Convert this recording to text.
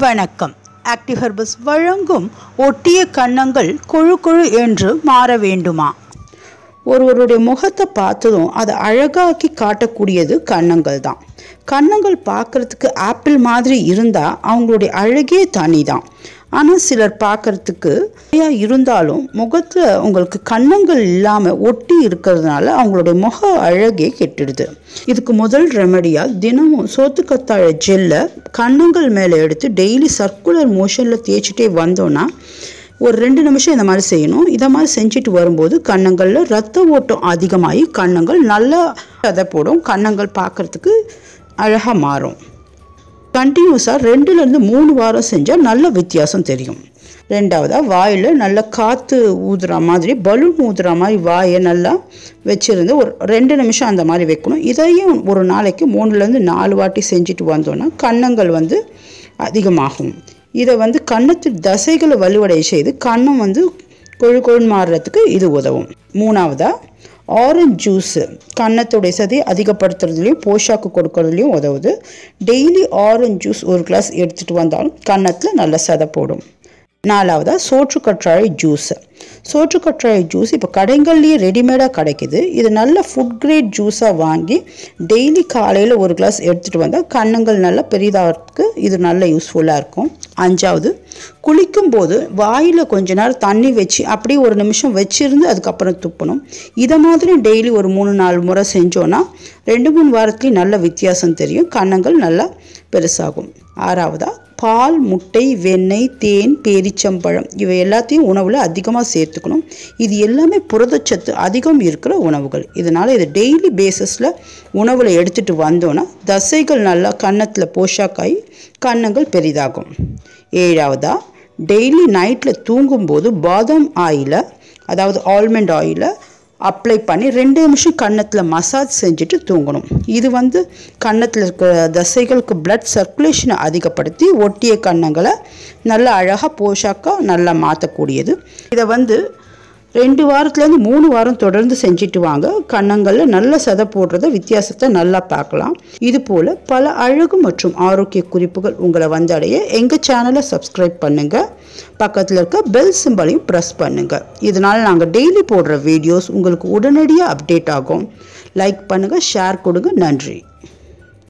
வணக்கம். Active herbals வழங்கும் ஒட்டிய கன்னங்கள் கொழு கொழு என்று மாற வேண்டுமா? ஒருவருடைய முகத்தை பார்த்ததும் அதை அழகாக்கி காட்டக்கூடியது கன்னங்கள் தான். கன்னங்கள் பார்க்குறதுக்கு ஆப்பிள் மாதிரி இருந்தால் அவங்களுடைய அழகே தனி தான். ஆனால் சிலர் பார்க்குறதுக்கு இருந்தாலும் முகத்தில் உங்களுக்கு கன்னங்கள் இல்லாமல் ஒட்டி இருக்கிறதுனால அவங்களுடைய முக அழகே கெட்டுடுது. இதுக்கு முதல் ரெமடியாக தினமும் சோத்துக்கத்தாழை ஜெல்லை கன்னங்கள் மேலே எடுத்து டெய்லி சர்க்குலர் மோஷனில் தேய்ச்சிட்டே வந்தோன்னா ஒரு 2 நிமிஷம் இந்த மாதிரி செய்யணும். இதை மாதிரி செஞ்சுட்டு வரும்போது கன்னங்களில் ரத்த ஓட்டம் அதிகமாகி கன்னங்கள் நல்லா சதைப்போடும். கன்னங்கள் பார்க்குறதுக்கு அழகாக மாறும். கண்டினியூஸாக 2லேருந்து 3 வாரம் செஞ்சால் நல்ல வித்தியாசம் தெரியும். ரெண்டாவதாக வாயில் நல்லா காற்று ஊதுற மாதிரி பலூன் ஊதுற மாதிரி வாயை நல்லா வச்சுருந்து ஒரு 2 நிமிஷம் அந்த மாதிரி வைக்கணும். இதையும் ஒரு நாளைக்கு 3லேருந்து 4 வாட்டி செஞ்சுட்டு வந்தோன்னா கன்னங்கள் அதிகமாகும். இதை கன்னத்து தசைகளை வலுவடைய செய்து கன்னம் கொழு கொழுன்னு மாறுறதுக்கு இது உதவும். மூணாவதாக ஆரஞ்சு ஜூஸு கன்னத்துடைய சதையை அதிகப்படுத்துறதுலையும் போஷாக்கு கொடுக்கறதுலையும் உதவுது. டெய்லி ஆரஞ்சு ஜூஸ் ஒரு கிளாஸ் எடுத்துகிட்டு வந்தாலும் கன்னத்தில் நல்ல சதை போடும். நாலாவதாக சோற்றுக்கற்றாழை ஜூஸு. சோற்றுக்கற்றாழை ஜூஸ் இப்போ கடைகள்லேயே ரெடிமேடாக கிடைக்கிது. இது நல்ல ஃபுட் கிரேட் ஜூஸாக வாங்கி டெய்லி காலையில் ஒரு கிளாஸ் எடுத்துகிட்டு வந்தால் கன்னங்கள் நல்லா பெரிதாகிறதுக்கு இது நல்ல யூஸ்ஃபுல்லாக இருக்கும். அஞ்சாவது, குளிக்கும்போது வாயில் கொஞ்ச நேரம் தண்ணி வச்சு அப்படியே 1 நிமிஷம் வச்சுருந்து அதுக்கப்புறம் துப்பணும். இதை மாதிரி டெய்லி ஒரு 3-4 முறை செஞ்சோன்னா 2-3 வாரத்துலேயும் நல்ல வித்தியாசம் தெரியும். கன்னங்கள் நல்லா பெருசாகும். ஆறாவதாக பால், முட்டை, வெண்ணெய், தேன், பேரிச்சம்பழம் இவை எல்லாத்தையும் உணவில் அதிகமாக சேர்த்துக்கணும். இது எல்லாமே புரதச்சத்து அதிகம் இருக்கிற உணவுகள். இதனால் இது டெய்லி பேசிஸில் உணவில் எடுத்துகிட்டு வந்தோன்னா தசைகள் நல்லா கன்னத்தில் போஷாக்காகி கன்னங்கள் பெரிதாகும். ஏழாவதாக டெய்லி நைட்டில் தூங்கும்போது பாதாம் ஆயிலை அதாவது ஆல்மண்ட் ஆயிலை அப்ளை பண்ணி 2 நிமிஷம் கன்னத்தில் மசாஜ் செஞ்சுட்டு தூங்கணும். இது கன்னத்தில் இருக்கிற தசைகளுக்கு பிளட் சர்க்குலேஷனை அதிகப்படுத்தி ஒட்டிய கன்னங்களை நல்லா அழகாக போஷாக்காக நல்லா மாற்றக்கூடியது. இதை 2 வாரத்துலேருந்து 3 வாரம் தொடர்ந்து செஞ்சுட்டு வாங்க. கன்னங்களில் நல்ல சதை போடுறத வித்தியாசத்தை நல்லா பார்க்கலாம். இது போல் பல அழகு மற்றும் ஆரோக்கிய குறிப்புகள் உங்களை வந்தடைய எங்கள் சேனலை சப்ஸ்கிரைப் பண்ணுங்கள். பக்கத்தில் இருக்க பெல் சிம்பலையும் ப்ரெஸ் பண்ணுங்கள். இதனால் நாங்கள் டெய்லி போடுற வீடியோஸ் உங்களுக்கு உடனடியாக அப்டேட் ஆகும். லைக் பண்ணுங்கள், ஷேர் கொடுங்க. நன்றி.